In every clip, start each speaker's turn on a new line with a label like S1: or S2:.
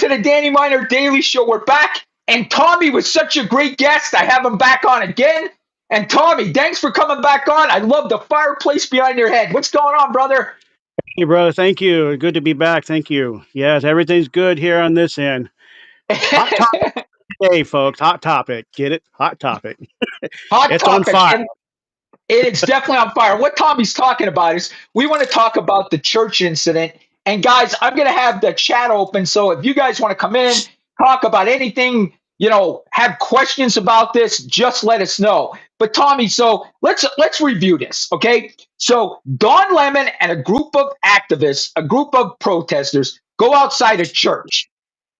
S1: to the Danny Miner Daily Show. We're back, and Tommy was such a great guest. I have him back on again. And Tommy, thanks for coming back on. I love the fireplace behind your head. What's going on, brother?
S2: Hey, brother. Thank you. Good to be back. Thank you. Yes, everything's good here on this end. Hot topic today, folks. Hot topic. Get it? Hot topic.
S1: Hot
S2: It's on
S1: topic,
S2: fire.
S1: and it's definitely on fire. What Tommy's talking about is we want to talk about the church incident. And guys, I'm going to have the chat open. So if you guys want to come in, talk about anything, have questions about this, just let us know. But Tommy, so let's review this, okay? So Don Lemon and a group of activists, a group of protesters go outside a church.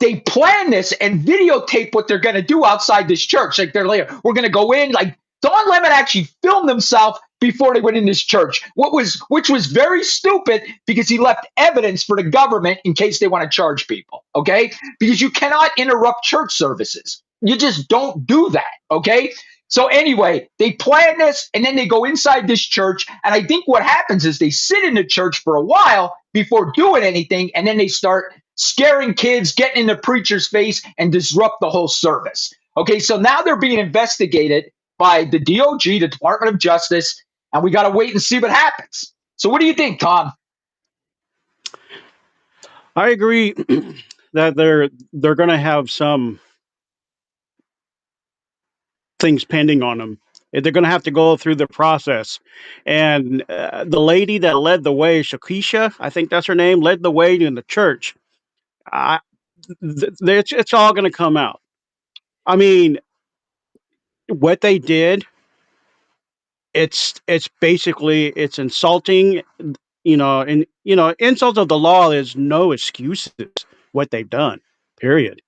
S1: They plan this and videotape what they're going to do outside this church. Like they're like, we're going to go in. Like Don Lemon actually filmed himself before they went in this church, which was very stupid because he left evidence for the government in case they want to charge people. Okay, because you cannot interrupt church services. You just don't do that. Okay. So anyway, they plan this and then they go inside this church. And I think what happens is they sit in the church for a while before doing anything. And then they start scaring kids, getting in the preacher's face and disrupt the whole service. Okay. So now they're being investigated by the DOJ, the Department of Justice, and we got to wait and see what happens. So what do you think, Tom?
S2: I agree that they're going to have some things pending on them. They're going to have to go through the process. And the lady that led the way, Shakisha, I think that's her name, led the way in the church. I, it's all going to come out. I mean, what they did, it's basically it's insulting, and insult of the law is no excuses what they've done. Period.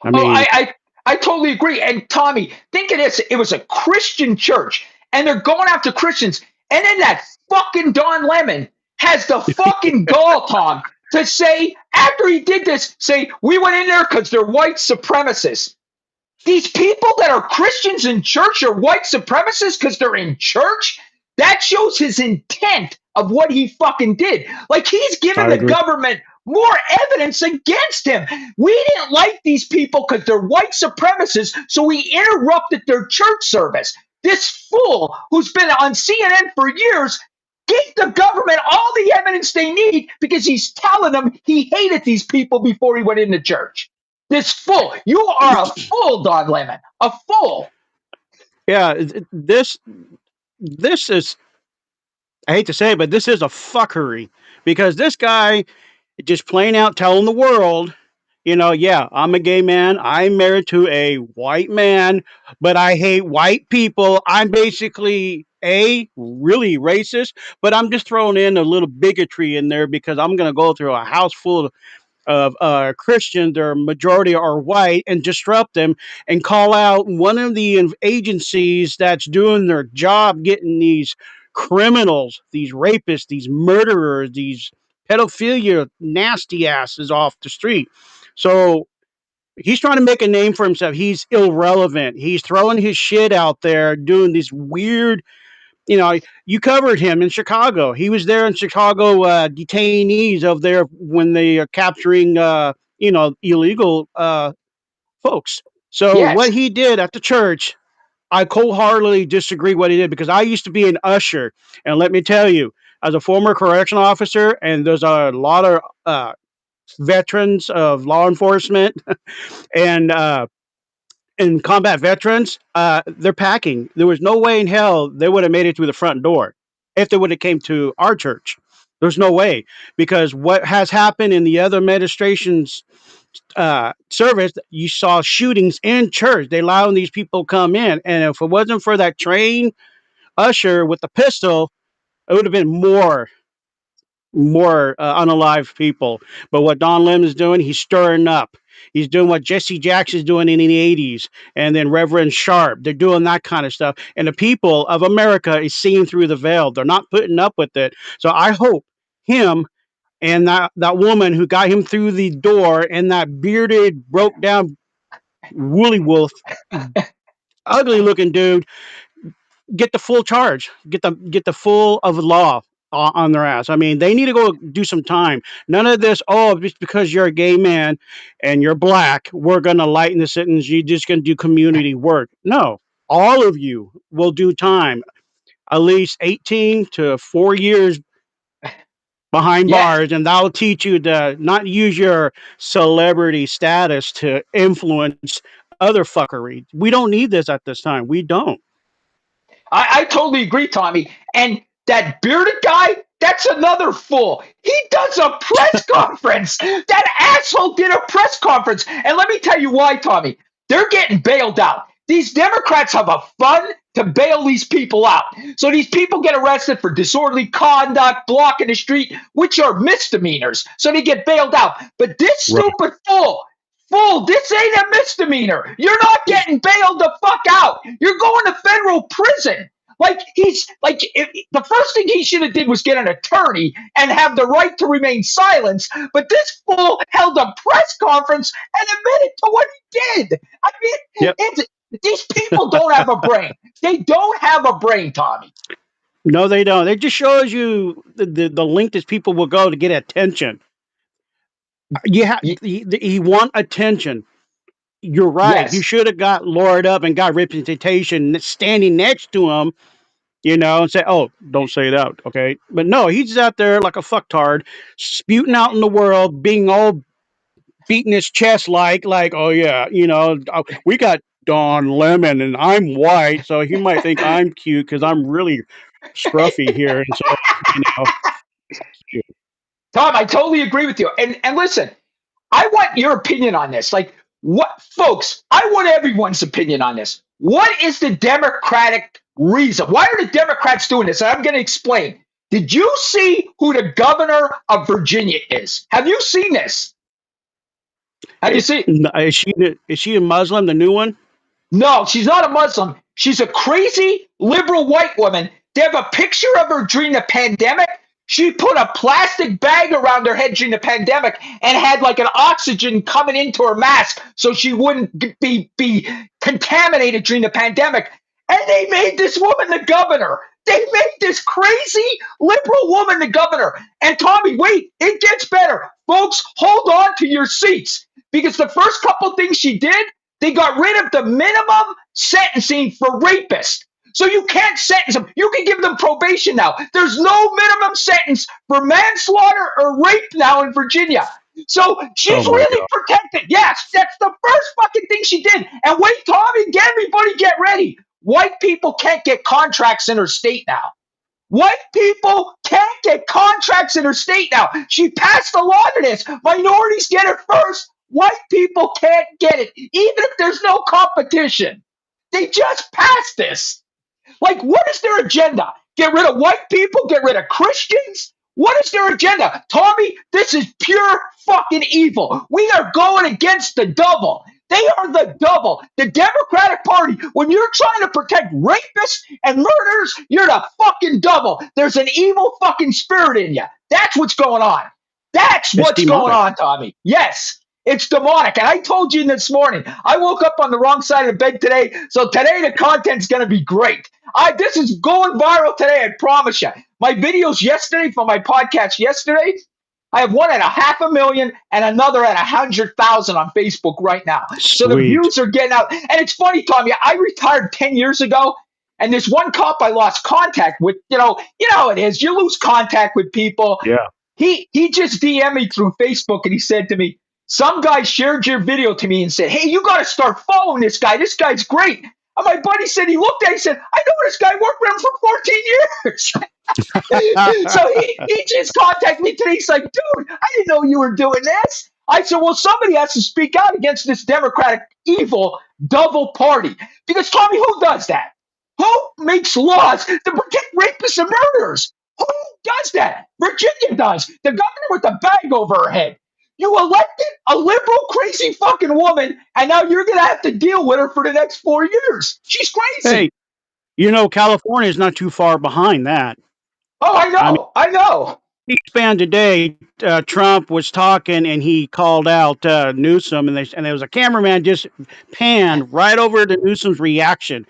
S2: I
S1: Oh,
S2: mean,
S1: I totally agree. And Tommy, think of this. It was a Christian church, and they're going after Christians. And then that fucking Don Lemon has the fucking gall, Tom, to say, after he did this, say, we went in there because they're white supremacists. These people that are Christians in church are white supremacists because they're in church? That shows his intent of what he fucking did. Like he's giving
S2: I
S1: the
S2: agree.
S1: government more evidence against him. We didn't like these people because they're white supremacists, so we interrupted their church service. This fool who's been on CNN for years gave the government all the evidence they need because he's telling them he hated these people before he went into church. This fool. You are a fool, Don Lemon. A fool.
S2: Yeah, this is, I hate to say it, but this is a fuckery because this guy just plain out telling the world, yeah, I'm a gay man. I'm married to a white man, but I hate white people. I'm basically really racist, but I'm just throwing in a little bigotry in there because I'm going to go through a house full of Christians, their majority are white, and disrupt them and call out one of the agencies that's doing their job getting these criminals, these rapists, these murderers, these pedophilia nasty asses off the street. So he's trying to make a name for himself. He's irrelevant. He's throwing his shit out there, doing these weird, you covered him in Chicago. He was there in Chicago, detainees of there when they are capturing, illegal folks. So
S1: Yes.
S2: what he did at the church, I wholeheartedly disagree what he did because I used to be an usher, and let me tell you, as a former correctional officer, and there's a lot of veterans of law enforcement and combat veterans, they're packing. There was no way in hell they would have made it through the front door if they would have came to our church. There's no way because what has happened in the other administration's service, you saw shootings in church. They allowing these people come in, and if it wasn't for that trained usher with the pistol, it would have been more unalive people. But what Don Lim is doing, he's stirring up. He's doing what Jesse Jackson's doing in the 80s, and then Reverend Sharp. They're doing that kind of stuff. And the people of America is seeing through the veil. They're not putting up with it. So I hope him and that woman who got him through the door and that bearded, broke down woolly wolf, ugly looking dude get the full charge, get the full of law on their ass. I mean, they need to go do some time. None of this, oh, just because you're a gay man and you're black, we're going to lighten the sentence. You're just going to do community work. No, all of you will do time, at least 18 to 4 years behind
S1: Yeah,
S2: bars, and that'll teach you to not use your celebrity status to influence other fuckery. We don't need this at this time. We don't.
S1: I totally agree, Tommy. And that bearded guy, that's another fool. He does a press conference. That asshole did a press conference. And let me tell you why, Tommy. They're getting bailed out. These Democrats have a fund to bail these people out. So these people get arrested for disorderly conduct, blocking the street, which are misdemeanors. So they get bailed out. But this
S2: Right.
S1: stupid fool, this ain't a misdemeanor. You're not getting bailed the fuck out. You're going to federal prison. The first thing he should have did was get an attorney and have the right to remain silent. But this fool held a press conference and admitted to what he did. I mean,
S2: Yep.
S1: these people don't have a brain. They don't have a brain, Tommy.
S2: No, they don't. It just shows you the length that people will go to get attention. He want attention. You're right. He
S1: Yes.
S2: should have got lured up and got representation standing next to him, and say, "Oh, don't say that, okay?" But no, he's out there like a fucktard, spewing out in the world, being all beating his chest like, "Oh yeah, we got Don Lemon and I'm white, so he might think I'm cute because I'm really scruffy here, and so cute."
S1: Tom, I totally agree with you. And listen, I want your opinion on this. Like, what, folks? I want everyone's opinion on this. What is the Democratic reason? Why are the Democrats doing this? And I'm going to explain. Did you see who the governor of Virginia is? Have you seen this? Have you seen?
S2: Is she a Muslim, the new one?
S1: No, she's not a Muslim. She's a crazy liberal white woman. They have a picture of her during the pandemic. She put a plastic bag around her head during the pandemic and had like an oxygen coming into her mask so she wouldn't be contaminated during the pandemic. And they made this woman the governor. They made this crazy liberal woman the governor. And Tommy, wait, it gets better. Folks, hold on to your seats because the first couple things she did, they got rid of the minimum sentencing for rapists. So you can't sentence them. You can give them probation now. There's no minimum sentence for manslaughter or rape now in Virginia. So she's really protected. Yes, that's the first fucking thing she did. And wait, Tommy, everybody get ready. White people can't get contracts in her state now. White people can't get contracts in her state now. She passed a law to this. Minorities get it first. White people can't get it, even if there's no competition. They just passed this. Like, what is their agenda? Get rid of white people? Get rid of Christians? What is their agenda? Tommy, this is pure fucking evil. We are going against the devil. They are the devil. The Democratic Party, when you're trying to protect rapists and murderers, you're the fucking devil. There's an evil fucking spirit in you. That's what's going on. That's what's going on, Tommy. Yes. It's demonic. And I told you this morning, I woke up on the wrong side of the bed today. So today the content's going to be great. This is going viral today, I promise you. My videos yesterday from my podcast yesterday, I have one at 500,000 and another at 100,000 on Facebook right now.
S2: Sweet.
S1: So the views are getting out. And it's funny, Tommy, I retired 10 years ago. And there's one cop I lost contact with. You know how it is. You lose contact with people.
S2: Yeah.
S1: He just DM'd me through Facebook and he said to me, some guy shared your video to me and said, hey, you got to start following this guy. This guy's great. And my buddy said, he looked at it, he said, I know this guy, worked with him for 14 years. So he just contacted me today. He's like, dude, I didn't know you were doing this. I said, well, somebody has to speak out against this Democratic evil double party. Because, Tommy, who does that? Who makes laws to protect rapists and murderers? Who does that? Virginia does. The governor with the bag over her head. You elected a liberal, crazy fucking woman, and now you're going to have to deal with her for the next 4 years. She's crazy.
S2: Hey, California is not too far behind that.
S1: Oh, I know.
S2: C-SPAN today, Trump was talking, and he called out Newsom, and there was a cameraman just panned right over to Newsom's reaction.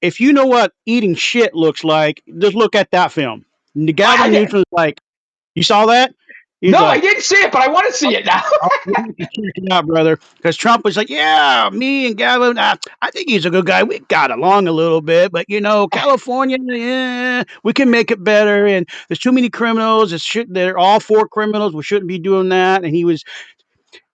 S2: If you know what eating shit looks like, just look at that film.
S1: I
S2: Gavin
S1: did.
S2: Newsom's like, you saw that? He's
S1: No, I
S2: like,
S1: didn't see it, but I want to see it now.
S2: oh, you need to check it out, brother. Because Trump was like, yeah, me and Gavin, I think he's a good guy. We got along a little bit, but California, yeah, we can make it better. And there's too many criminals. They're all four criminals. We shouldn't be doing that. And he was,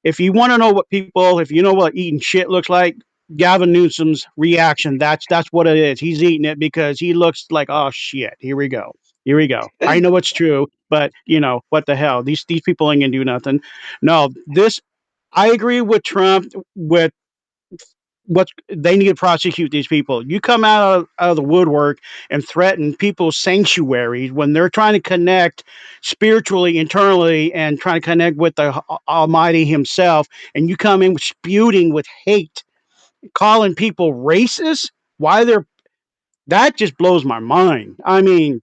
S2: if you want to know if you know what eating shit looks like, Gavin Newsom's reaction, that's what it is. He's eating it because he looks like, oh shit, here we go. Here we go. I know it's true, but what the hell? These people ain't gonna do nothing. No, this I agree with Trump with what they need to prosecute these people. You come out of the woodwork and threaten people's sanctuaries when they're trying to connect spiritually, internally, and trying to connect with the Almighty Himself, and you come in spewing with hate, calling people racist. Why they're That just blows my mind. I mean,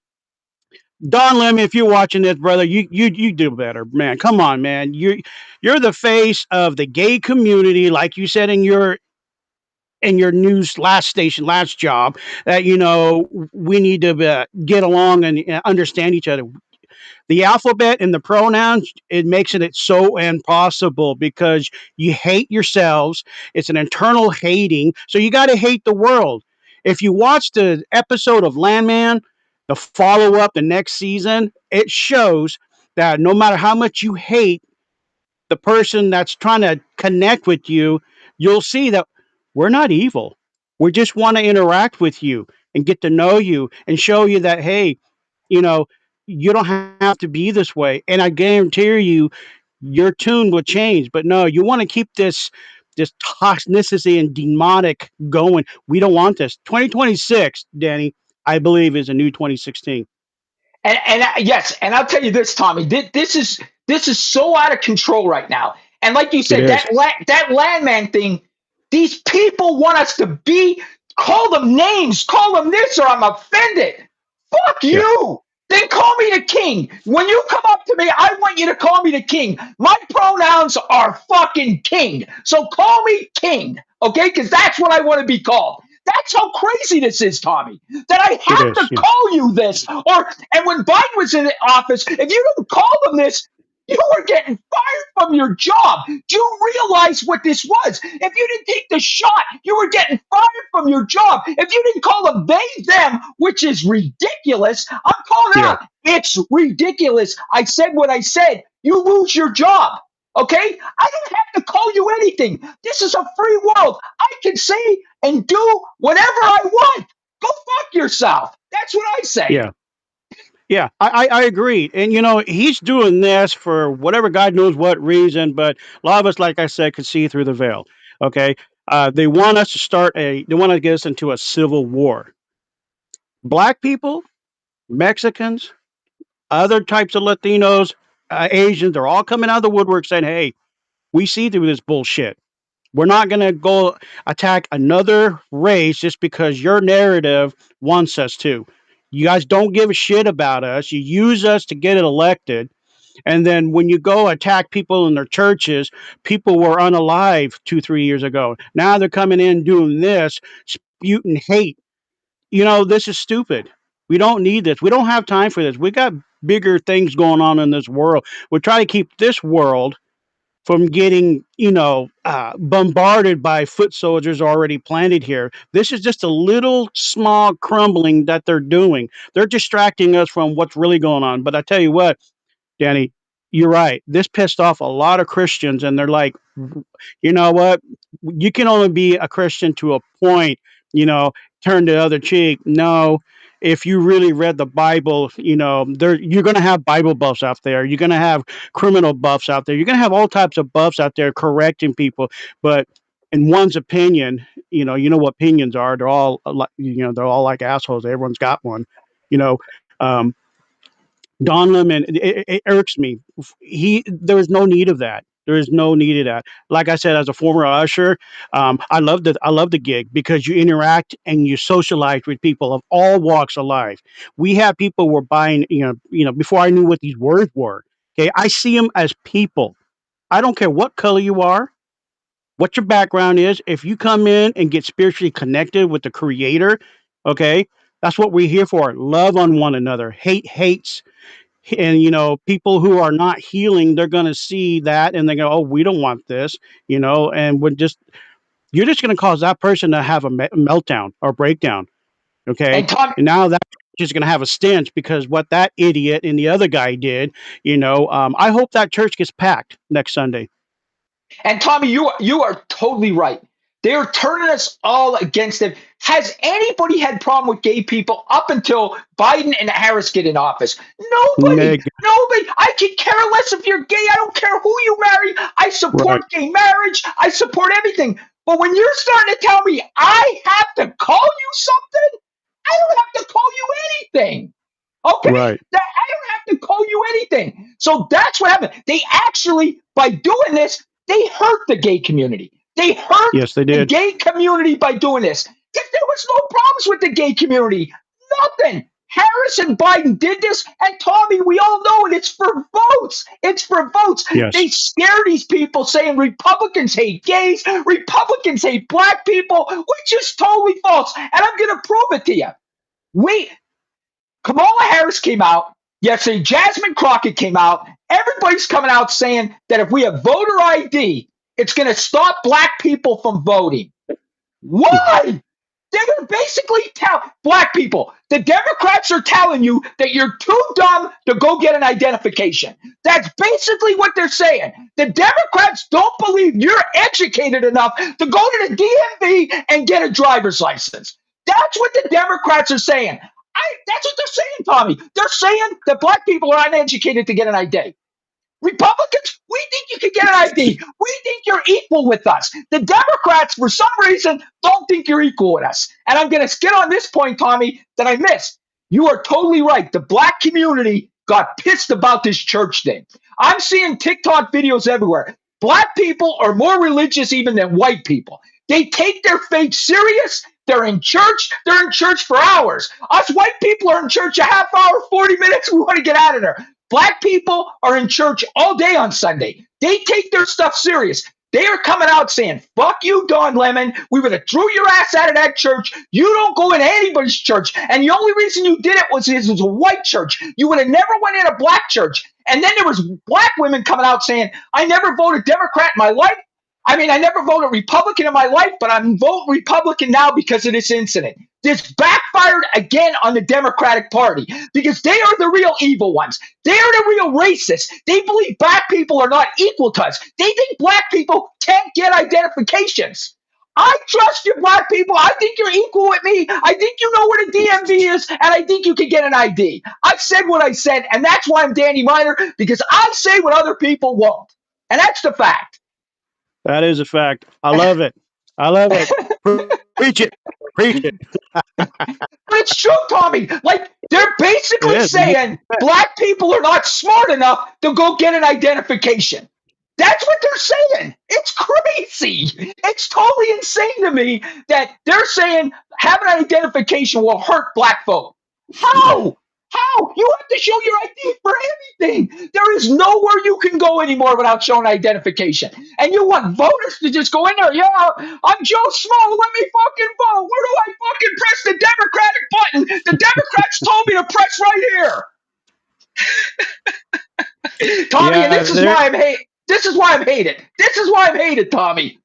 S2: Don Lemon, if you're watching this, brother, you do better, man. Come on, man. You're the face of the gay community, like you said in your news last station, last job, that we need to get along and understand each other. The alphabet and the pronouns, it makes it so impossible because you hate yourselves. It's an internal hating, so you got to hate the world. If you watch the episode of Landman, the follow up, the next season, it shows that no matter how much you hate the person that's trying to connect with you, you'll see that we're not evil. We just want to interact with you and get to know you and show you that, hey, you know, you don't have to be this way. And I guarantee you, your tune will change. But no, you want to keep this toxicity and demonic going. We don't want this. 2026, Danny, I believe, is a new 2016.
S1: Yes, and I'll tell you this, Tommy. This is so out of control right now. And like you
S2: It
S1: said,
S2: is.
S1: that landman thing. These people want us to call them names, call them this, or I'm offended. Fuck
S2: Yeah.
S1: you. Then call me the king. When you come up to me, I want you to call me the king. My pronouns are fucking king. So call me king, okay? Because that's what I want to be called. That's how crazy this is, Tommy. That I
S2: It
S1: have
S2: is.
S1: to
S2: Yeah.
S1: call you this. And when Biden was in the office, if you didn't call them this, you were getting fired from your job. Do you realize what this was? If you didn't take the shot, you were getting fired from your job. If you didn't call them they, them, which is ridiculous, I'm calling it
S2: Yeah.
S1: out. It's ridiculous. I said what I said. You lose your job. Okay? I don't have to call you anything. This is a free world. I can say and do whatever I want. Go fuck yourself. That's what I say.
S2: Yeah. Yeah, I agree. And he's doing this for whatever God knows what reason, but a lot of us, like I said, could see through the veil. Okay. They want us to they want to get us into a civil war. Black people, Mexicans, other types of Latinos, Asians, they're all coming out of the woodwork saying, hey, we see through this bullshit. We're not going to go attack another race just because your narrative wants us to. You guys don't give a shit about us. You use us to get it elected. And then when you go attack people in their churches, people were unalive 2, 3 years ago. Now they're coming in doing this, spewing hate. This is stupid. We don't need this. We don't have time for this. We got bigger things going on in this world. We try to keep this world from getting, bombarded by foot soldiers already planted here. This is just a little small crumbling that they're doing. They're distracting us from what's really going on. But I tell you what, Danny, you're right. This pissed off a lot of Christians, and they're like, you know what? You can only be a Christian to a point, you know, turn the other cheek. No, if you really read the Bible, you're going to have Bible buffs out there. You're going to have criminal buffs out there. You're going to have all types of buffs out there correcting people. But in one's opinion, what opinions are. They're all like, they're all like assholes. Everyone's got one. You know, um, Don Lemon, it irks me. There is no need of that. There is no need of that. Like I said, as a former usher, I love the gig because you interact and you socialize with people of all walks of life. We have people who are buying, before I knew what these words were. Okay, I see them as people. I don't care what color you are, what your background is. If you come in and get spiritually connected with the Creator, okay, That's what we're here for. Love on one another. Hate hates. And people who are not healing, they're going to see that and they go, "Oh, we don't want this," and you're just going to cause that person to have a meltdown or breakdown. Okay.
S1: And Tom,
S2: And now that is going to have a stench because what that idiot and the other guy did. I hope that church gets packed next Sunday.
S1: And Tommy, you are totally right. They're turning us all against them. Has anybody had problem with gay people up until Biden and Harris get in office? Nobody.
S2: Neg-
S1: Nobody. I can care less if you're gay. I don't care who you marry. I support
S2: right.
S1: gay marriage. I support everything. But when you're starting to tell me I have to call you something, I don't have to call you anything. Okay?
S2: Right.
S1: I don't have to call you anything. So that's what happened. They actually, by doing this, they hurt the gay community. They hurt
S2: Yes, they
S1: the
S2: did.
S1: gay community by doing this. If there was no problems with the gay community, nothing. Harris and Biden did this, and Tommy, we all know it. It's for votes. It's for votes.
S2: Yes.
S1: They scare these people saying Republicans hate gays, Republicans hate black people, which is totally false. And I'm going to prove it to you. Kamala Harris came out yesterday. Jasmine Crockett came out. Everybody's coming out saying that if we have voter ID, it's going to stop black people from voting. Why? They're basically telling black people. The Democrats are telling you that you're too dumb to go get an identification. That's basically what they're saying. The Democrats don't believe you're educated enough to go to the DMV and get a driver's license. That's what the Democrats are saying. That's what they're saying, Tommy. They're saying that black people are uneducated to get an ID. Republicans, we think you can get an ID. We think you're equal with us. The Democrats, for some reason, don't think you're equal with us. And I'm going to get on this point, Tommy, that I missed. You are totally right. The black community got pissed about this church thing. I'm seeing TikTok videos everywhere. Black people are more religious even than white people. They take their faith serious. They're in church. They're in church for hours. Us white people are in church a half hour, 40 minutes. We want to get out of there. Black people are in church all day on Sunday. They take their stuff serious. They are coming out saying, "Fuck you, Don Lemon. We would have threw your ass out of that church. You don't go into anybody's church. And the only reason you did it was it was a white church. You would have never went in a black church." And then there was black women coming out saying, "I never voted Democrat in my life. I mean, I never voted Republican in my life, but I'm voting Republican now because of this incident." This backfired again on the Democratic Party because they are the real evil ones. They are the real racists. They believe black people are not equal to us. They think black people can't get identifications. I trust you, black people. I think you're equal with me. I think you know where the DMV is, and I think you can get an ID. I said what I said, and that's why I'm Danny Miner, because I say what other people won't. And that's the fact.
S2: That is a fact. I love it. I love it. Preach it. Preach it.
S1: But it's true, Tommy. Like, they're basically saying black people are not smart enough to go get an identification. That's what they're saying. It's crazy. It's totally insane to me that they're saying having an identification will hurt black folk. How? How? You have to show your ID for everything. There is nowhere you can go anymore without showing identification. And you want voters to just go in there, "Yeah, I'm Joe Schmo, let me fucking vote. Where do I fucking press the Democratic button? The Democrats told me to press right here." Tommy, and this is why I'm hated. This is why I'm hated. This is why I'm hated, Tommy.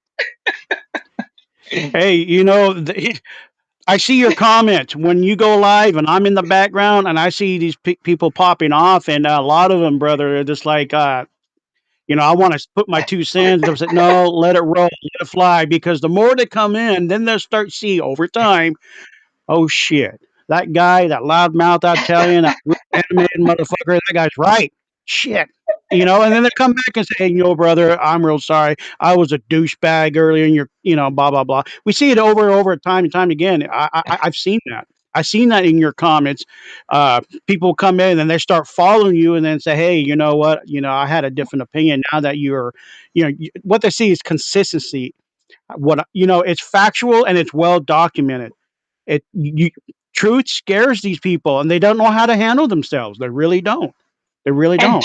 S2: Hey, I see your comments when you go live, and I'm in the background, and I see these people popping off, and a lot of them, brother, are just like, I want to put my 2 cents. They'll say, "No, let it roll, let it fly," because the more they come in, then they'll start see over time. Oh shit, that guy, that loudmouth Italian, that animated motherfucker, that guy's right. Shit. And then they come back and say, "Hey, brother, I'm real sorry. I was a douchebag earlier in your, blah, blah, blah." We see it over and over time and time again. I've seen that. I've seen that in your comments. People come in and they start following you and then say, "Hey, you know what? I had a different opinion." Now that what they see is consistency. It's factual and it's well documented. Truth scares these people and they don't know how to handle themselves. They really don't. They really don't.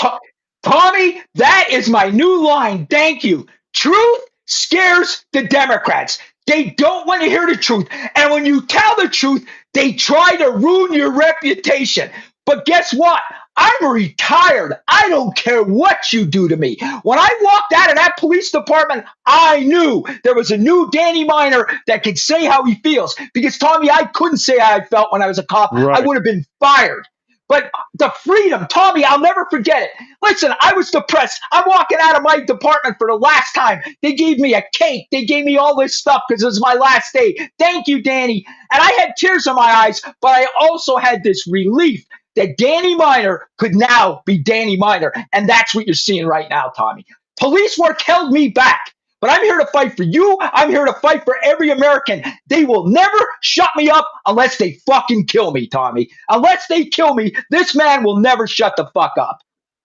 S1: Tommy, that is my new line. Thank you. Truth scares the Democrats. They don't want to hear the truth. And when you tell the truth, they try to ruin your reputation. But guess what? I'm retired. I don't care what you do to me. When I walked out of that police department, I knew there was a new Danny Miner that could say how he feels. Because, Tommy, I couldn't say how I felt when I was a cop. I
S2: Right.
S1: would have been fired. But the freedom, Tommy, I'll never forget it. Listen, I was depressed. I'm walking out of my department for the last time. They gave me a cake. They gave me all this stuff because it was my last day. Thank you, Danny. And I had tears in my eyes, but I also had this relief that Danny Miner could now be Danny Miner. And that's what you're seeing right now, Tommy. Police work held me back. But I'm here to fight for you. I'm here to fight for every American. They will never shut me up unless they fucking kill me, Tommy. Unless they kill me, this man will never shut the fuck up.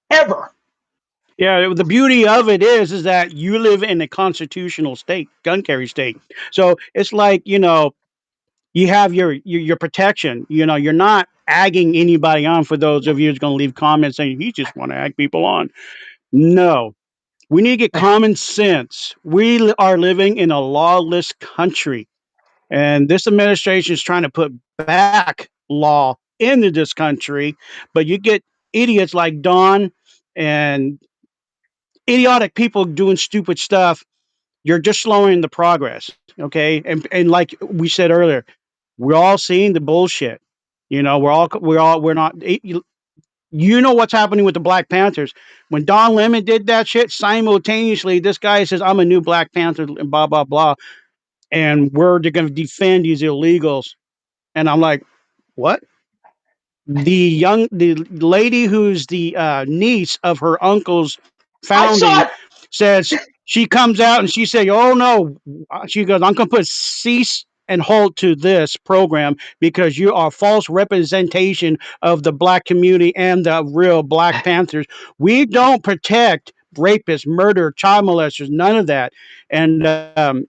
S1: Ever.
S2: Yeah, the beauty of it is that you live in a constitutional state, gun carry state. So it's like, you have your protection. You're not agging anybody on. For those of you who's going to leave comments saying you just want to egg people on. No, we need to get common sense. We are living in a lawless country, and this administration is trying to put back law into this country. But you get idiots like Don and idiotic people doing stupid stuff. You're just slowing the progress. Okay, and like we said earlier, we're all seeing the bullshit. We're not. You know what's happening with the Black Panthers. When Don Lemon did that shit, simultaneously, this guy says, I'm a new Black Panther, and blah, blah, blah. And we're going to defend these illegals. And I'm like, what? The lady who's the niece of her uncle's founding says, she comes out and she said, oh no, she goes, I'm going to put cease and halt to this program because you are false representation of the Black community and the real Black Panthers. We don't protect rapists, murder, child molesters, none of that. And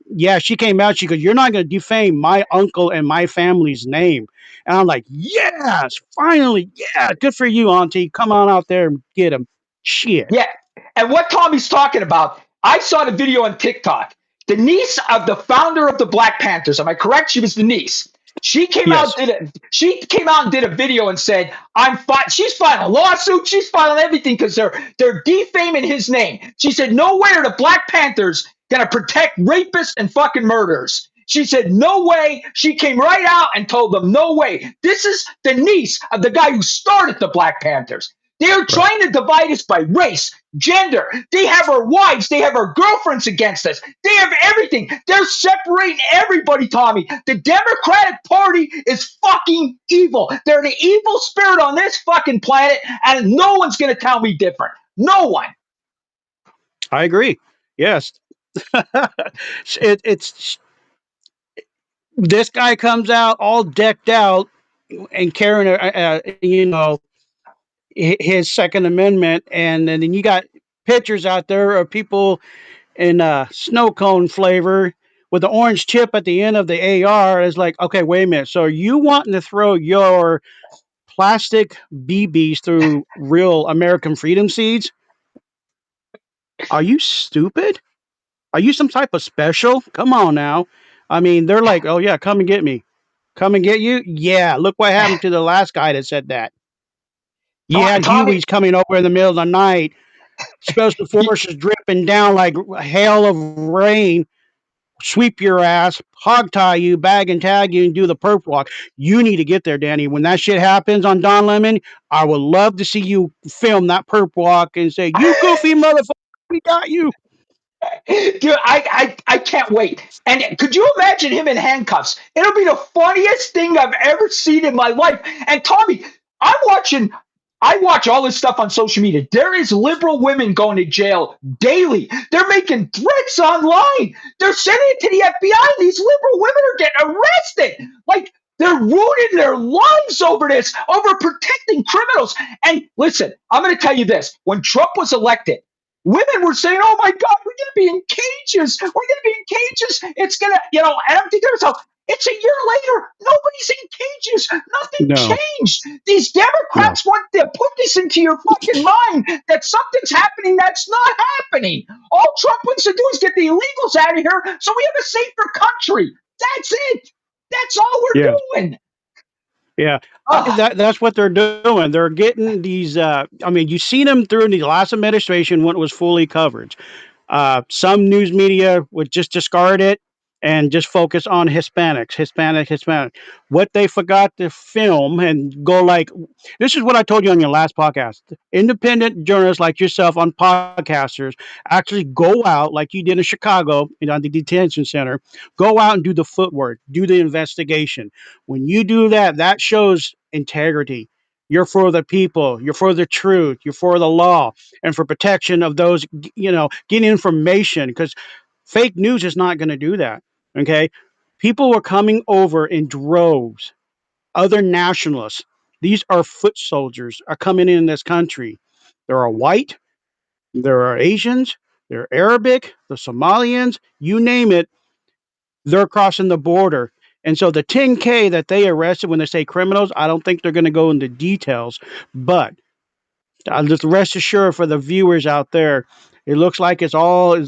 S2: yeah, she came out. She goes, you're not going to defame my uncle and my family's name. And I'm like, yes, finally, yeah, good for you, Auntie. Come on out there and get him. Shit.
S1: Yeah. And what Tommy's talking about, I saw the video on TikTok. The niece of the founder of the Black Panthers, am I correct? She was the niece. She came out, she came out and did a video and said, she's filing a lawsuit, she's filing everything because they're defaming his name. She said, no way are the Black Panthers gonna protect rapists and fucking murderers. She said, no way. She came right out and told them, no way. This is the niece of the guy who started the Black Panthers. They're trying to divide us by race, gender. They have our wives. They have our girlfriends against us. They have everything. They're separating everybody, Tommy. The Democratic Party is fucking evil. They're the evil spirit on this fucking planet, and no one's going to tell me different. No one.
S2: I agree. Yes. It's this guy comes out all decked out and carrying his Second Amendment, and then you got pictures out there of people in snow cone flavor with the orange tip at the end of the AR. It's like, okay, wait a minute. So are you wanting to throw your plastic BBs through real American freedom seeds? Are you stupid? Are you some type of special? Come on now. I mean, they're like, oh yeah, come and get me. Come and get you? Yeah, look what happened to the last guy that said that. You had Hueys coming over in the middle of the night, special forces dripping down like hail of rain, sweep your ass, hog tie you, bag and tag you, and do the perp walk. You need to get there, Danny. When that shit happens on Don Lemon, I would love to see you film that perp walk and say, you goofy motherfucker, we got you.
S1: Dude, I can't wait. And could you imagine him in handcuffs? It'll be the funniest thing I've ever seen in my life. And Tommy, I watch all this stuff on social media. There is liberal women going to jail daily. They're making threats online. They're sending it to the FBI. These liberal women are getting arrested. Like, they're ruining their lives over this, over protecting criminals. And listen, I'm going to tell you this. When Trump was elected, women were saying, oh my God, we're going to be in cages. We're going to be in cages. It's going to, and I'm thinking to myself, It's a year later. Nobody's in cages. Nothing
S2: No,
S1: changed. These
S2: no.
S1: Democrats want to put this into your fucking mind that something's happening that's not happening. All Trump wants to do is get the illegals out of here so we have a safer country. That's it. That's all
S2: Yeah.
S1: we're doing.
S2: Yeah,
S1: Ugh.
S2: that's what they're doing. They're getting these. I mean, you've seen them through the last administration when it was fully covered. Some news media would just discard it and just focus on Hispanics, Hispanic. What they forgot to film and go like, this is what I told you on your last podcast. Independent journalists like yourself on podcasters actually go out like you did in Chicago, the detention center. Go out and do the footwork, do the investigation. When you do that, that shows integrity. You're for the people. You're for the truth. You're for the law and for protection of those, getting information because fake news is not going to do that. Okay. People were coming over in droves. Other nationalists, these are foot soldiers, are coming in this country. There are white, there are Asians, there are Arabic, the Somalians, you name it, they're crossing the border. And so the 10K that they arrested when they say criminals, I don't think they're going to go into details, but just rest assured for the viewers out there, it looks like it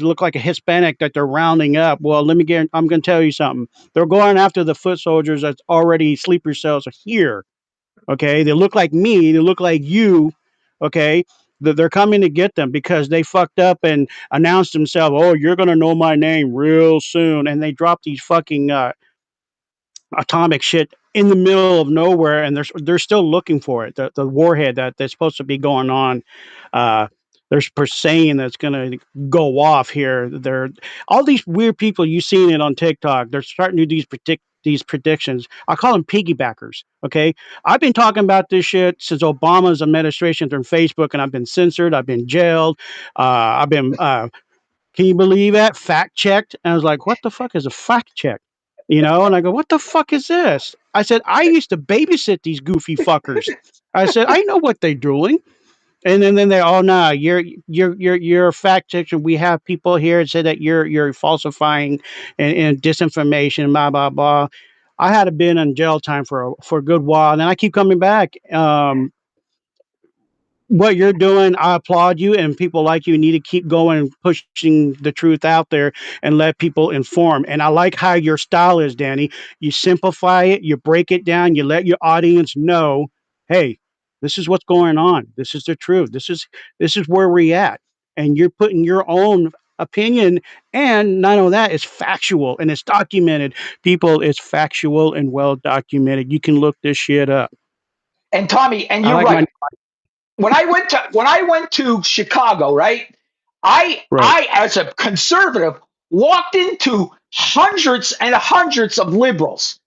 S2: look like a Hispanic that they're rounding up. Well, I'm going to tell you something. They're going after the foot soldiers that's already sleeper cells are here. Okay, they look like me. They look like you. Okay, they're coming to get them because they fucked up and announced themselves. Oh, you're going to know my name real soon, and they dropped these fucking atomic shit in the middle of nowhere, and they're still looking for it. The warhead that's supposed to be going on. Uh, there's saying that's going to go off here. They're all these weird people you seen it on TikTok. They're starting to do these predictions. I call them piggybackers. Okay, I've been talking about this shit since Obama's administration through Facebook, and I've been censored. I've been jailed. I've been can you believe that? Fact checked. And I was like, what the fuck is a fact check? And I go, what the fuck is this? I said, I used to babysit these goofy fuckers. I said, I know what they're doing. And then they, oh no, you're a fact checker. We have people here that say that you're falsifying and disinformation, blah blah blah. I had been in jail time for a good while, and I keep coming back. What you're doing, I applaud you, and people like you need to keep going and pushing the truth out there and let people inform. And I like how your style is, Danny. You simplify it, you break it down, you let your audience know, hey, this is what's going on. This is the truth. This is where we're at. And you're putting your own opinion, and not only that, it's factual and it's documented. People, it's factual and well documented. You can look this shit up.
S1: And Tommy, and
S2: I
S1: you're
S2: like my
S1: right. When I went to Chicago, right?
S2: right.
S1: I as a conservative walked into hundreds and hundreds of liberals.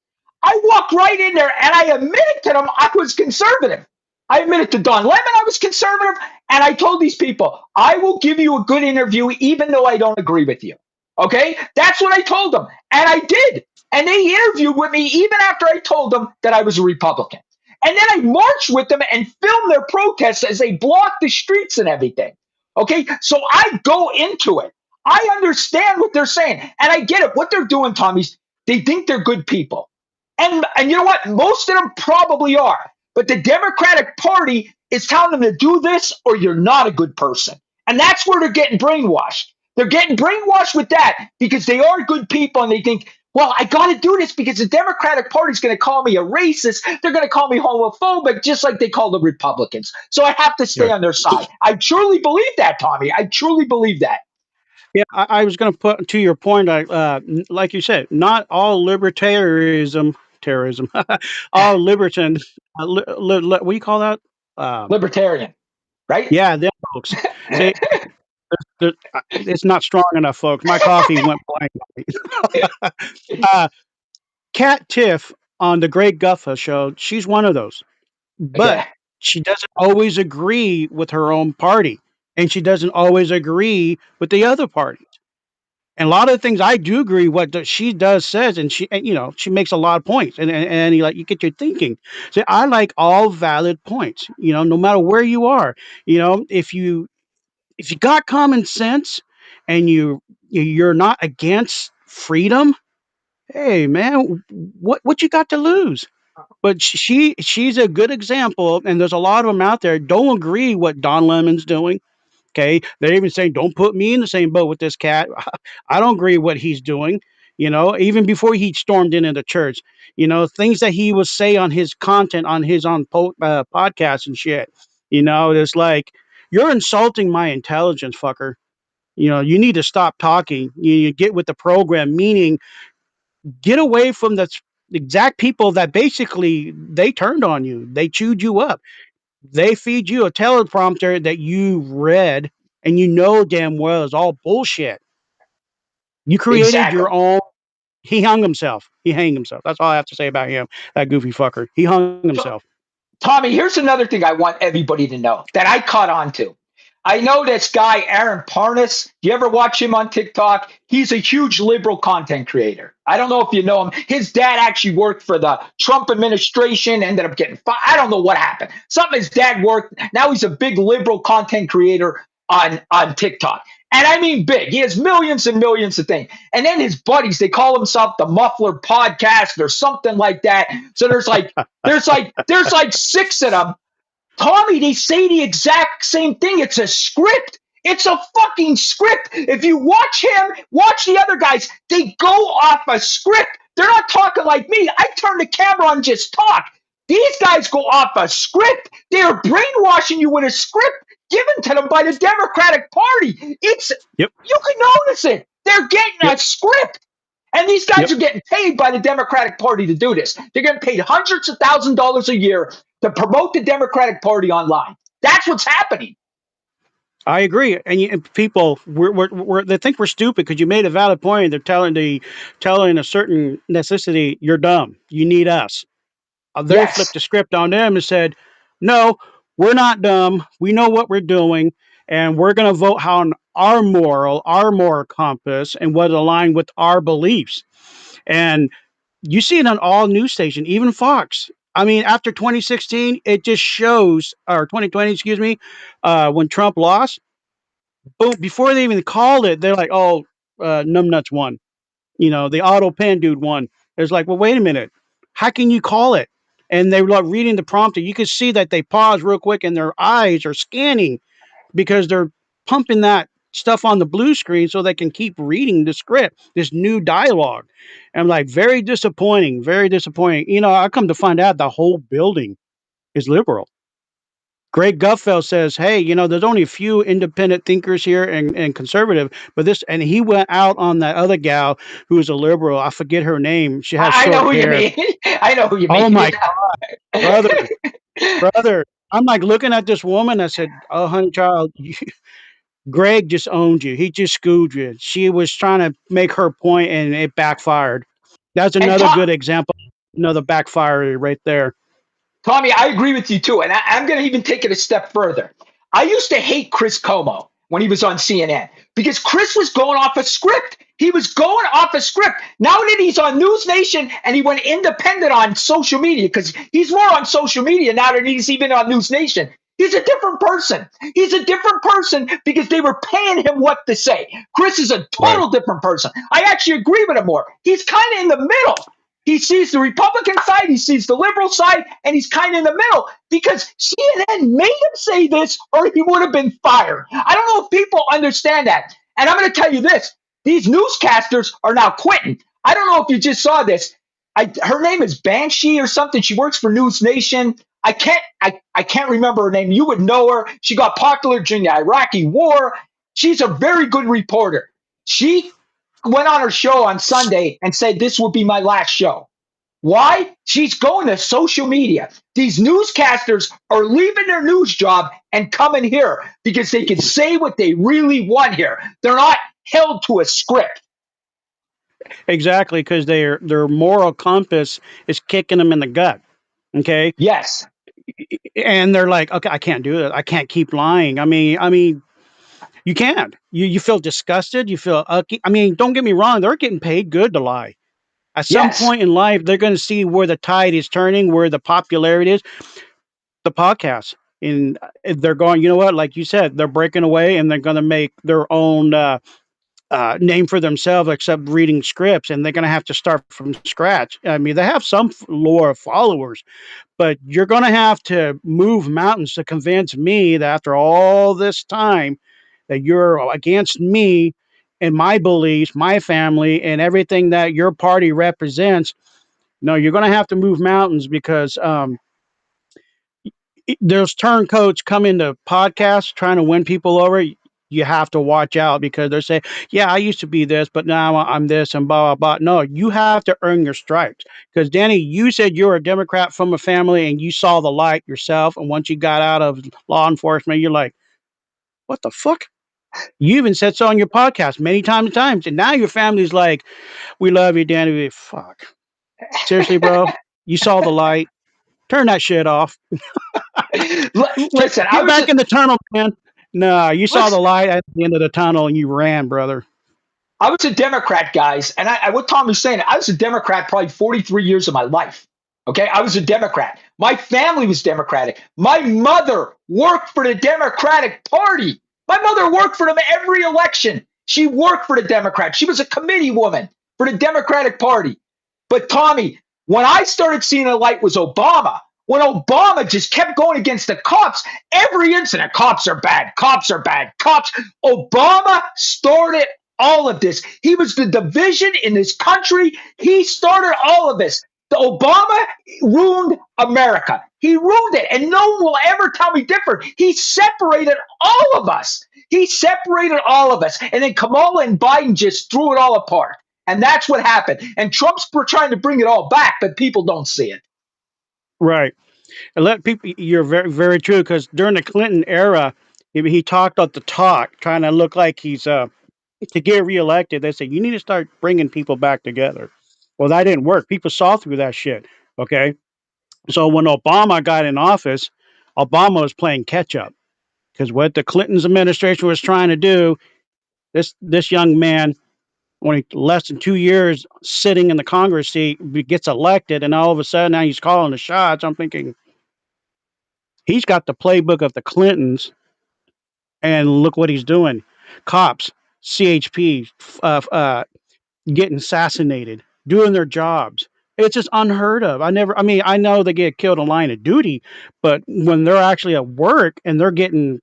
S1: I walked right in there and I admitted to them I was conservative. I admitted to Don Lemon I was conservative, and I told these people, I will give you a good interview even though I don't agree with you. Okay? That's what I told them. And I did. And they interviewed with me even after I told them that I was a Republican. And then I marched with them and filmed their protests as they blocked the streets and everything. Okay? So I go into it. I understand what they're saying. And I get it. What they're doing, Tommy's, they think they're good people. And you know what? Most of them probably are. But the Democratic Party is telling them to do this or you're not a good person. And that's where they're getting brainwashed. They're getting brainwashed with that because they are good people and they think, well, I got to do this because the Democratic Party is going to call me a racist. They're going to call me homophobic, just like they call the Republicans. So I have to stay
S2: Yeah.
S1: on their side. I truly believe that, Tommy. I truly believe that.
S2: Yeah, I was going to put to your point. Like you said, not all terrorism, all libertine. What do you call that? Um,
S1: Libertarian, right?
S2: yeah, them folks. See, it's not strong enough, folks. My coffee went blank. uh, Kat Tiff on the Greg Guffa show. She's one of those, but
S1: Yeah.
S2: she doesn't always agree with her own party, and she doesn't always agree with the other party. And a lot of the things I do agree what she does says, and she makes a lot of points, and you get your thinking. So I like all valid points, no matter where you are. If you got common sense, and you're not against freedom, Hey, man, what you got to lose? But she's a good example, and there's a lot of them out there don't agree what Don Lemon's doing. Okay, they're even saying, "Don't put me in the same boat with this cat." I don't agree what he's doing. Even before he stormed into the church, things that he would say on his content on his podcasts and shit. It's like you're insulting my intelligence, fucker. You need to stop talking. You get with the program, meaning get away from the exact people that basically they turned on you. They chewed you up. They feed you a teleprompter that you read and you know damn well is all bullshit. You created
S1: Exactly.
S2: your own. He hung himself. He hanged himself. That's all I have to say about him. That goofy fucker. He hung
S1: So,
S2: himself.
S1: Tommy, here's another thing I want everybody to know that I caught on to. I know this guy, Aaron Parnas. You ever watch him on TikTok? He's a huge liberal content creator. I don't know if you know him. His dad actually worked for the Trump administration, ended up getting fired. I don't know what happened. Something his dad worked. Now he's a big liberal content creator on TikTok. And I mean big. He has millions and millions of things. And then his buddies, they call themselves the Muffler Podcast or something like that. So there's like six of them. Tommy, they say the exact same thing. It's a script. It's a fucking script. If you watch him, watch the other guys, they go off a script. They're not talking like me. I turn the camera on and just talk. These guys go off a script. They're brainwashing you with a script given to them by the Democratic Party.
S2: Yep.
S1: You can notice it. They're getting
S2: Yep.
S1: a script. And these guys
S2: Yep.
S1: are getting paid by the Democratic Party to do this. They're getting paid hundreds of $1,000s a year to promote the Democratic Party online. That's what's happening.
S2: I agree, and people they think we're stupid because you made a valid point. They're telling a certain necessity, you're dumb. You need us. They flipped
S1: Yes.
S2: the script on them and said, "No, we're not dumb. We know what we're doing, and we're going to vote on our moral compass, and what align with our beliefs." And you see it on all news stations, even Fox. I mean, after 2016, it just shows, or 2020, excuse me, when Trump lost, boom, before they even called it, they're like, "Oh, numbnuts won." The auto pen dude won. It's like, well, wait a minute. How can you call it? And they were like reading the prompter. You could see that they pause real quick and their eyes are scanning because they're pumping that stuff on the blue screen so they can keep reading the script, this new dialogue. And I'm like, very disappointing, very disappointing. I come to find out the whole building is liberal. Greg Gutfeld says, "Hey, there's only a few independent thinkers here and conservative, but this," and he went out on that other gal who's a liberal. I forget her name. She has
S1: I know
S2: short
S1: who you
S2: hair.
S1: mean. I know who you
S2: Oh
S1: mean.
S2: my brother, brother. I'm like looking at this woman. I said, "Oh, honey, child, Greg just owned you. He just schooled you." She was trying to make her point, and it backfired. That's
S1: And
S2: another good example. Another backfire right there.
S1: Tommy, I agree with you too. And I'm going to even take it a step further. I used to hate Chris Como when he was on CNN because Chris was going off a script. He was going off a script. Now that he's on News Nation and he went independent on social media, because he's more on social media now than he's even on News Nation. He's a different person. He's a different person because they were paying him what to say. Chris is a
S2: Right.
S1: total different person. I actually agree with him more. He's kind of in the middle. He sees the Republican side, he sees the liberal side, and he's kind of in the middle because CNN made him say this or he would have been fired. I don't know if people understand that. And I'm going to tell you this, these newscasters are now quitting. I don't know if you just saw this. Her name is Banshee or something. She works for News Nation. I can't remember her name. You would know her. She got popular during the Iraqi war. She's a very good reporter. She went on her show on Sunday and said this will be my last show. Why? She's going to social media. These newscasters are leaving their news job and coming here because they can say what they really want here. They're not held to a script.
S2: Exactly, because their moral compass is kicking them in the gut. Okay,
S1: Yes.
S2: and they're like, okay, I can't do it. I can't keep lying. I mean, you can't. You feel disgusted. You feel ucky. I mean, don't get me wrong. They're getting paid good to lie. At some
S1: Yes.
S2: point in life, they're going to see where the tide is turning, where the popularity is. The podcast, and they're going. You know what? Like you said, they're breaking away, and they're going to make their own. name for themselves except reading scripts, and they're going to have to start from scratch. I mean, they have some lore followers, but you're going to have to move mountains to convince me that after all this time that you're against me and my beliefs, my family, and everything that your party represents. No, you're going to have to move mountains because there's turncoats come into podcasts trying to win people over. You have to watch out because they're saying, "Yeah, I used to be this, but now I'm this," and blah blah blah. No, you have to earn your stripes. Because Danny, you said you're a Democrat from a family, and you saw the light yourself. And once you got out of law enforcement, you're like, "What the fuck?" You even said so on your podcast many times, and now your family's like, "We love you, Danny." Fuck, seriously, bro. You saw the light. Turn that shit off.
S1: Listen,
S2: Get back in the tunnel, man. No, you saw the light at the end of the tunnel and you ran, brother.
S1: I was a Democrat, guys, and what Tom was saying, I was a Democrat probably 43 years of my life. Okay, I was a Democrat. My family was Democratic. My mother worked for the Democratic Party. My mother worked for them every election. She worked for the Democrats. She was a committee woman for the Democratic Party. But Tommy, when I started seeing a light was Obama. When Obama just kept going against the cops, every incident, cops are bad, cops are bad, cops. Obama started all of this. He was the division in this country. He started all of this. The Obama ruined America. He ruined it. And no one will ever tell me different. He separated all of us. He separated all of us. And then Kamala and Biden just threw it all apart. And that's what happened. And Trump's trying to bring it all back, but people don't see it.
S2: Right. And let people, you're very, very true. Because during the Clinton era, he talked up the talk, trying to look like he's to get reelected. They said, you need to start bringing people back together. Well, that didn't work. People saw through that shit. Okay. So when Obama got in office, Obama was playing catch up because what the Clinton's administration was trying to do, this young man, when he less than 2 years sitting in the Congress seat, gets elected, and all of a sudden now he's calling the shots. I'm thinking he's got the playbook of the Clintons, and look what he's doing. Cops, CHP, getting assassinated, doing their jobs. It's just unheard of. I mean, I know they get killed in line of duty, but when they're actually at work and they're getting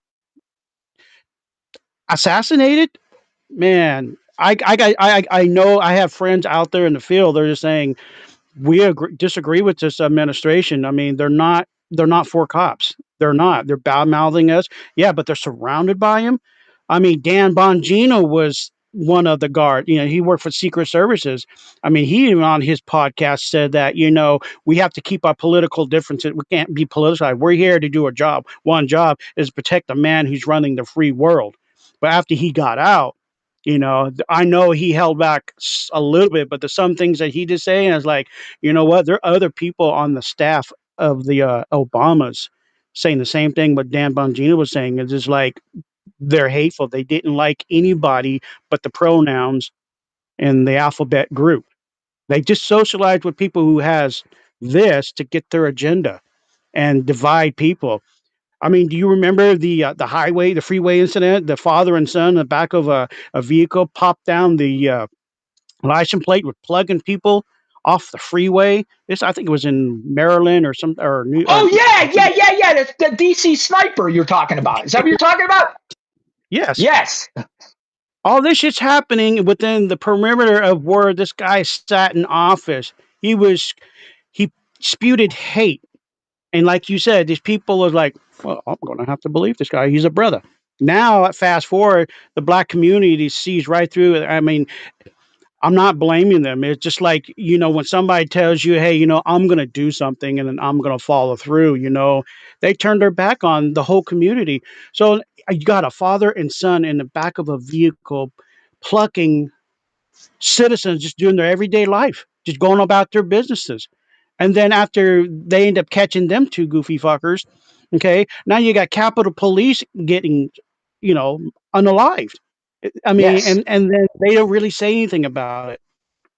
S2: assassinated, man, I know I have friends out there in the field. They're just saying disagree with this administration. I mean, they're not for cops. They're not. They're bad mouthing us. Yeah, but they're surrounded by him. I mean, Dan Bongino was one of the guard. You know, he worked for Secret Services. I mean, he even on his podcast said that we have to keep our political differences. We can't be politicized. We're here to do a job. One job is protect the man who's running the free world. But after he got out, I know he held back a little bit, but there's some things that he did say, and I was like, you know what? There are other people on the staff of the Obamas saying the same thing what Dan Bongino was saying. It's just like they're hateful. They didn't like anybody but the pronouns in the alphabet group. They just socialized with people who has this to get their agenda and divide people. I mean, do you remember the freeway incident? The father and son in the back of a vehicle popped down the license plate with plugging people off the freeway. This, I think, it was in Maryland or some or New.
S1: Oh yeah. The DC sniper you're talking about. Is that what you're talking about?
S2: Yes.
S1: Yes.
S2: All this shit's happening within the perimeter of where this guy sat in office. He spewed hate. And like you said, these people are like, well, I'm going to have to believe this guy. He's a brother. Now, fast forward, the black community sees right through it. I mean, I'm not blaming them. It's just like, when somebody tells you, hey, I'm going to do something and then I'm going to follow through, they turn their back on the whole community. So you got a father and son in the back of a vehicle plucking citizens just doing their everyday life, just going about their businesses. And then after they end up catching them two goofy fuckers, okay, now you got Capitol Police getting, unalived. I mean,
S1: Yes.
S2: and then they don't really say anything about it.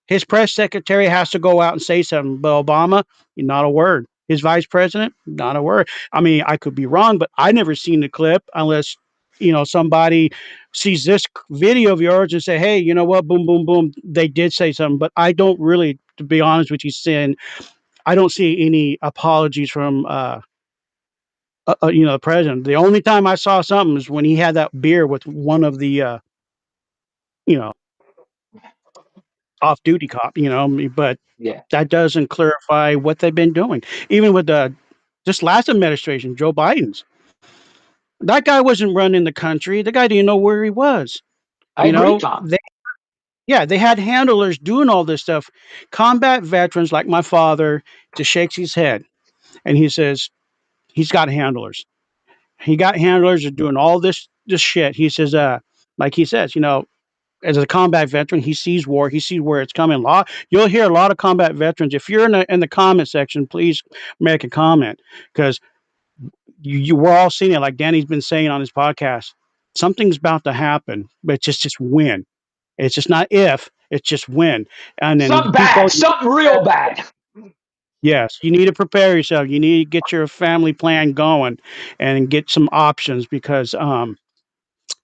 S2: His press secretary has to go out and say something, but Obama, not a word. His vice president, not a word. I mean, I could be wrong, but I never seen the clip unless somebody sees this video of yours and say, hey, you know what, boom, boom, boom, they did say something. But I don't really, to be honest with you, Sin, I don't see any apologies from the president. The only time I saw something is when he had that beer with one of the you know off duty cop. But
S1: Yeah,
S2: that doesn't clarify what they've been doing. Even with the this last administration, Joe Biden's, that guy wasn't running the country. The guy didn't know where he was.
S1: I agree, Tom.
S2: They had handlers doing all this stuff. Combat veterans like my father just shakes his head and he says he's got handlers. He got handlers are doing all this shit. He says, like he says, as a combat veteran, he sees war. He sees where it's coming. You'll hear a lot of combat veterans. If you're in the comment section, please make a comment because we're all seeing it. Like Danny's been saying on his podcast, something's about to happen, but it's just when. It's just not if. It's just when. And then
S1: Something
S2: people,
S1: bad, something real bad.
S2: yes, you need to prepare yourself. You need to get your family plan going and get some options because,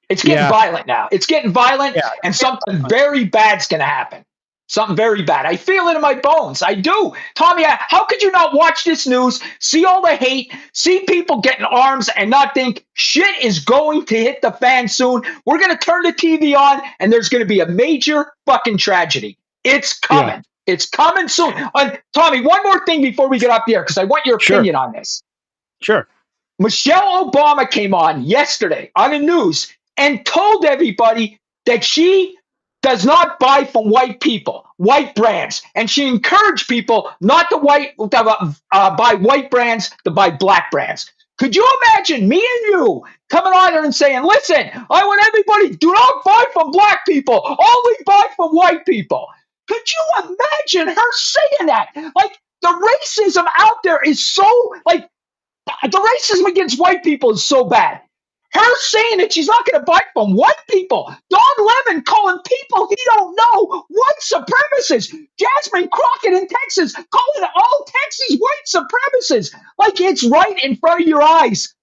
S1: It's getting
S2: yeah,
S1: violent now. It's getting violent,
S2: yeah,
S1: and something very bad's going to happen. Something very bad. I feel it in my bones. I do. Tommy, how could you not watch this news, see all the hate, see people getting arms, and not think shit is going to hit the fan soon? We're going to turn the TV on, and there's going to be a major fucking tragedy. It's
S2: yeah,
S1: coming. It's coming soon. Tommy, one more thing before we get off the air, because I want your
S2: sure,
S1: opinion on this.
S2: sure.
S1: Michelle Obama came on yesterday on the news and told everybody that she does not buy from white people, white brands, and she encouraged people not to buy white brands, to buy black brands. Could you imagine me and you coming on here and saying, "Listen, I want everybody do not buy from black people, only buy from white people"? Could you imagine her saying that? Like the racism out there is so like the racism against white people is so bad. Her saying that she's not going to buy from white people. Don Lemon calling people he don't know white supremacists. Jasmine Crockett in Texas calling all Texas white supremacists. Like it's right in front of your eyes.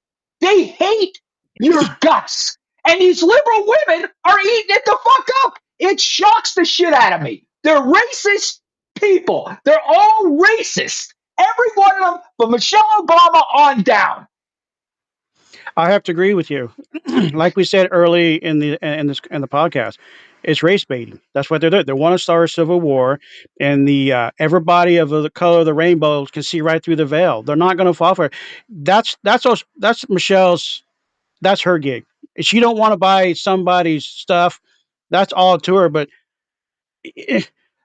S1: They hate your guts. And these liberal women are eating it the fuck up. It shocks the shit out of me. They're racist people. They're all racist. Every one of them, from Michelle Obama on down.
S2: I have to agree with you. Like we said early in the podcast, it's race baiting. That's what they're doing. They want to start a civil war, and the everybody of the color of the rainbow can see right through the veil. They're not going to fall for it. That's Michelle's. That's her gig. If she don't want to buy somebody's stuff, that's all to her. But eh,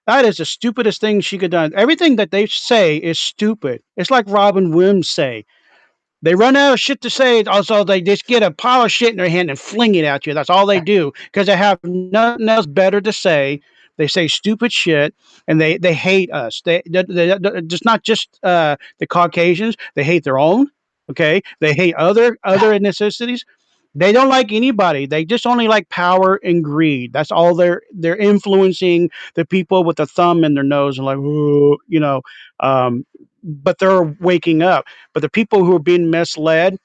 S2: that is the stupidest thing she could have done. Everything that they say is stupid. It's like Robin Williams say. They run out of shit to say, also they just get a pile of shit in their hand and fling it at you. That's all they do because they have nothing else better to say. They say stupid shit, and they hate us. Just not just the Caucasians. They hate their own. Okay, they hate other ethnicities. They don't like anybody. They just only like power and greed. That's all they're influencing the people with the thumb in their nose and like, "Ooh," but they're waking up. But the people who are being misled,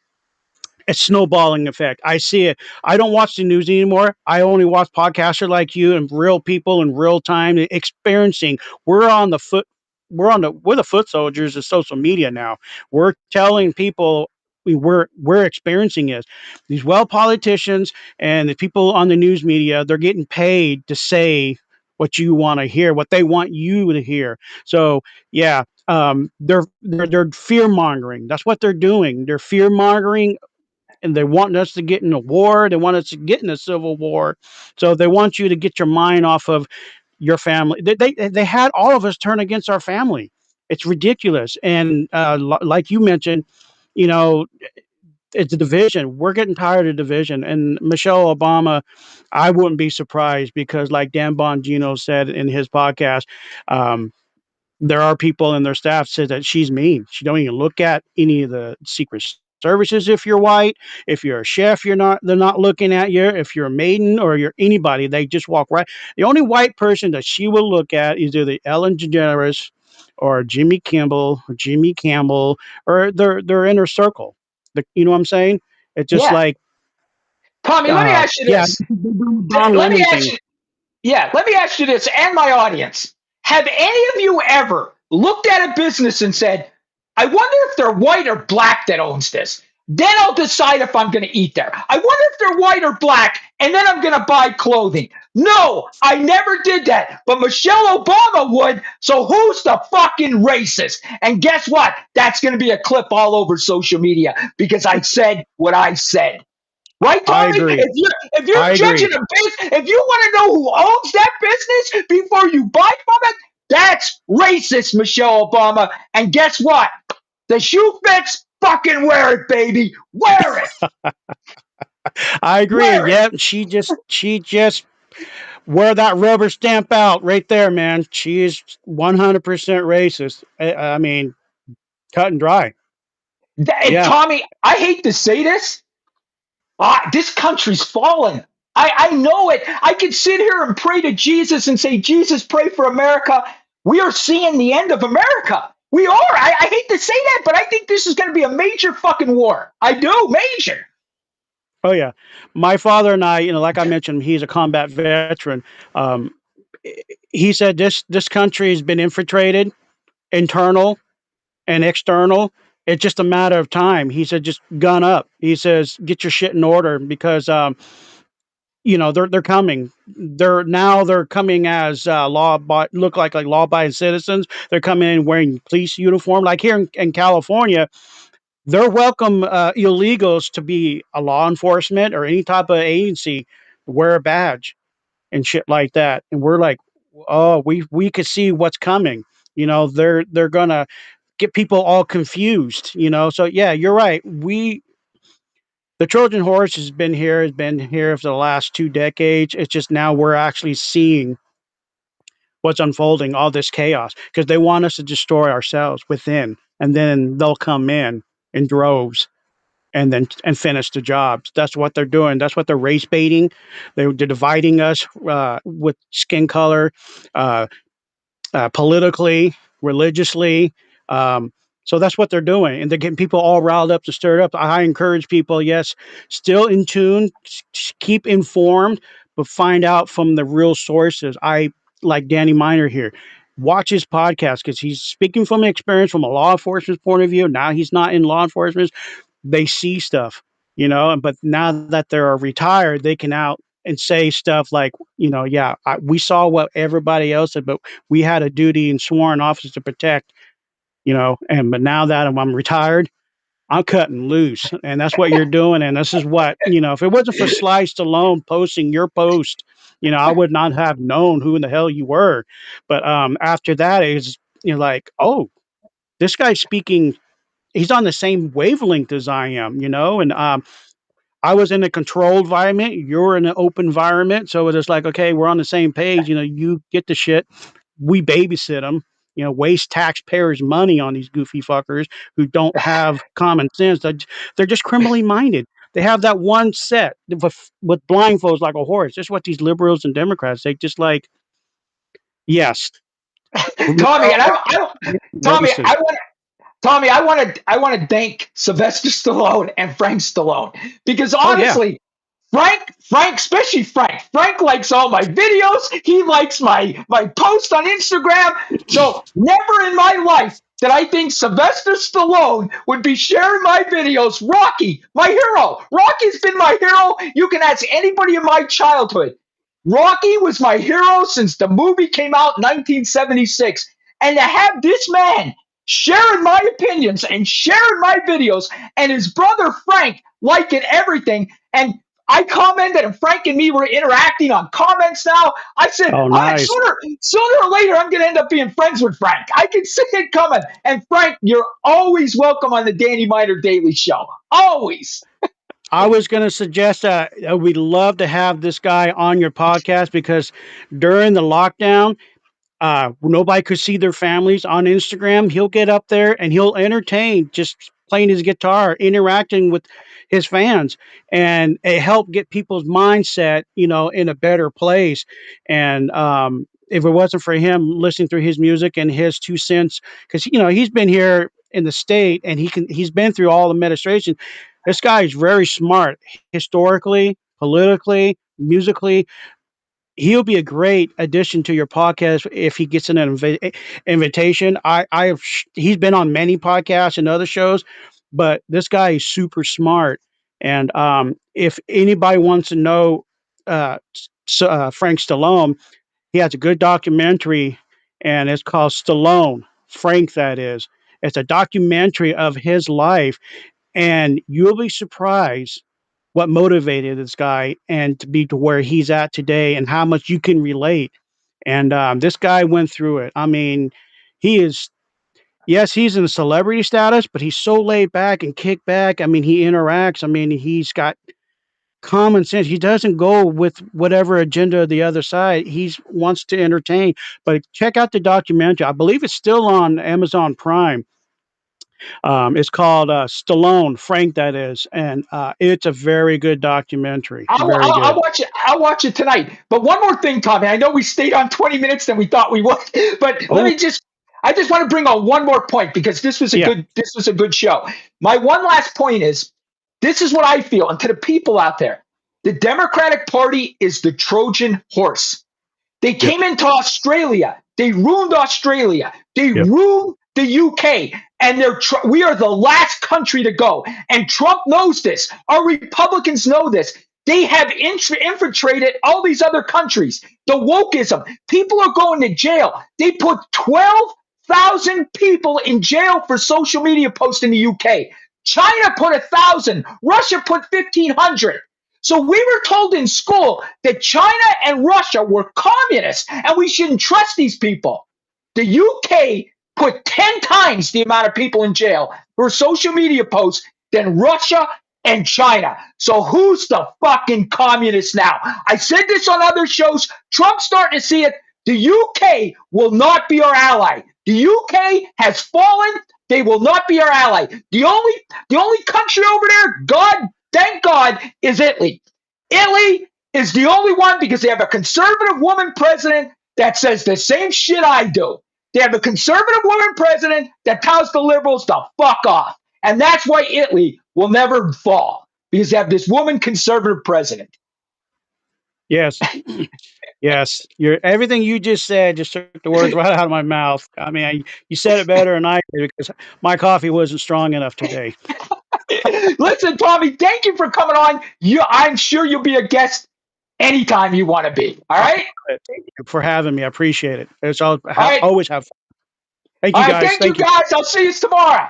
S2: it's snowballing effect. I see it. I don't watch the news anymore. I only watch podcasters like you and real people in real time experiencing. We're on the foot. We're the foot soldiers of social media now. We're telling people we're experiencing it. These politicians and the people on the news media, they're getting paid to say what you want to hear, what they want you to hear. So yeah, they're fear mongering. That's what they're doing. They're fear mongering and they want us to get in a war. They want us to get in a civil war. So they want you to get your mind off of your family. They had all of us turn against our family. It's ridiculous. And like you mentioned, you know, it's a division. We're getting tired of division. And Michelle Obama, I wouldn't be surprised because, like Dan Bongino said in his podcast, um, there are people in their staff said that she's mean. She don't even look at any of the secret services if you're white. If you're a chef, they're not looking at you. If you're a maiden or you're anybody, they just walk right. The only white person that she will look at is either Ellen DeGeneres or Jimmy Kimball or Jimmy Campbell or their inner circle. You know what I'm saying? It's just
S1: Yeah.
S2: like
S1: Tommy, let me ask you
S2: Yeah,
S1: this.
S2: Don
S1: Let me
S2: Lemon
S1: ask
S2: thing.
S1: you. Yeah, let me ask you this, and my audience: have any of you ever looked at a business and said, "I wonder if they're white or black that owns this"? Then I'll decide if I'm going to eat there. I wonder if they're white or black, and then I'm going to buy clothing. No, I never did that. But Michelle Obama would. So who's the fucking racist? And guess what? That's going to be a clip all over social media because I said what I said. Right,
S2: I
S1: Tommy?
S2: agree.
S1: If you're
S2: I agree.
S1: judging a business, if you want to know who owns that business before you buy from it, that's racist, Michelle Obama. And guess what? The shoe fits. Fucking wear it, baby. Wear it.
S2: I agree.
S1: Wear it.
S2: Yep. She just wear that rubber stamp out right there, man. She is 100% racist. I mean, cut and dry.
S1: And
S2: Yeah.
S1: Tommy, I hate to say this. This country's fallen. I know it. I can sit here and pray to Jesus and say, Jesus, pray for America. We are seeing the end of America. We are. I hate to say that, but I think this is going to be a major fucking war. I do. Major.
S2: Oh yeah. My father and I, like I mentioned, he's a combat veteran. Um, he said this country has been infiltrated, internal and external. It's just a matter of time. He said, just gun up. He says, get your shit in order because they're coming. They're coming as look like law abiding citizens. They're coming in wearing police uniform. Like here in California, they're welcome illegals to be a law enforcement or any type of agency, wear a badge and shit like that. And we're like, oh, we could see what's coming. They're gonna get people all confused. So yeah, you're right. The Trojan horse has been here for the last 2 decades. It's just now we're actually seeing what's unfolding, all this chaos, because they want us to destroy ourselves within, and then they'll come in droves and finish the jobs. That's what they're doing. That's what they're race baiting. They're dividing us with skin color, uh, politically, religiously. Um, so that's what they're doing, and they're getting people all riled up to stir it up. I encourage people, yes, still in tune, keep informed, but find out from the real sources. I like Danny Miner here. Watch his podcast because he's speaking from experience from a law enforcement point of view. Now he's not in law enforcement. They see stuff, but now that they're retired, they can out and say stuff like, yeah, we saw what everybody else did, but we had a duty and sworn office to protect, but now that I'm retired, I'm cutting loose. And that's what you're doing. And this is what, if it wasn't for Sly Stallone posting your post, I would not have known who in the hell you were. But after that is, like, oh, this guy's speaking, he's on the same wavelength as I am, and I was in a controlled environment. You're in an open environment. So it's like, okay, we're on the same page. You get the shit. We babysit them. Waste taxpayers' money on these goofy fuckers who don't have common sense. They're just criminally minded. They have that one set with blindfolds like a horse. That's what these liberals and Democrats, they just like, yes.
S1: Tommy, and Tommy,
S2: Notices.
S1: I want to thank Sylvester Stallone and Frank Stallone because
S2: Oh, yeah.
S1: honestly, Frank, especially Frank likes all my videos. He likes my posts on Instagram. So never in my life did I think Sylvester Stallone would be sharing my videos. Rocky, my hero. Rocky's been my hero. You can ask anybody in my childhood. Rocky was my hero since the movie came out in 1976. And to have this man sharing my opinions and sharing my videos and his brother Frank liking everything. And I commented, and Frank and me were interacting on comments now. I said,
S2: Oh, nice.
S1: sooner or later, I'm going to end up being friends with Frank. I can see it coming. And Frank, you're always welcome on the Danny Miner Daily Show. Always.
S2: I was going to suggest that we'd love to have this guy on your podcast because during the lockdown, nobody could see their families on Instagram. He'll get up there and he'll entertain just playing his guitar, interacting with his fans, and it helped get people's mindset, in a better place. And if it wasn't for him listening through his music and his 2 cents, because he's been here in the state and he's been through all the administration. This guy is very smart historically, politically, musically. He'll be a great addition to your podcast if he gets an invitation. He's been on many podcasts and other shows, but this guy is super smart. And if anybody wants to know Frank Stallone, he has a good documentary, and it's called Stallone, Frank, that is. It's a documentary of his life, and you'll be surprised what motivated this guy and to be to where he's at today and how much you can relate. And this guy went through it. I mean, he is, yes, he's in a celebrity status, but he's so laid back and kick back. I mean, he interacts. I mean, he's got common sense. He doesn't go with whatever agenda of the other side. He wants to entertain. But check out the documentary. I believe it's still on Amazon Prime. It's called Stallone, Frank, that is, and it's a very good documentary. Very
S1: I'll
S2: good.
S1: watch it. I'll watch it tonight. But one more thing, Tommy. I know we stayed on 20 minutes than we thought we would, but
S2: Oh,
S1: I just want to bring on one more point because
S2: yeah,
S1: this was a good show. My one last point is, this is what I feel, and to the people out there, the Democratic Party is the Trojan horse. They
S2: yep,
S1: came into Australia. They ruined Australia. They
S2: yep.
S1: ruined the UK. And we are the last country to go. And Trump knows this. Our Republicans know this. They have infiltrated all these other countries. The wokeism. People are going to jail. They put 12,000 people in jail for social media posts in the UK. China put 1,000. Russia put 1,500. So we were told in school that China and Russia were communists and we shouldn't trust these people. The UK put 10 times the amount of people in jail for social media posts than Russia and China. So who's the fucking communist now? I said this on other shows. Trump's starting to see it. The UK will not be our ally. The UK has fallen. They will not be our ally. The only country over there, thank God, is Italy. Italy is the only one because they have a conservative woman president that says the same shit I do. They have a conservative woman president that tells the liberals to fuck off. And that's why Italy will never fall because they have this woman conservative president.
S2: Yes, yes. Everything you just said just took the words right out of my mouth. I mean, you said it better than I did because my coffee wasn't strong enough today.
S1: Listen, Tommy, thank you for coming on. I'm sure you'll be a guest anytime you want to be. All right?
S2: Thank you for having me. I appreciate it.
S1: All right.
S2: Always have fun. Thank
S1: All
S2: you,
S1: right.
S2: guys.
S1: Thank you,
S2: Thank you.
S1: guys. I'll see you tomorrow.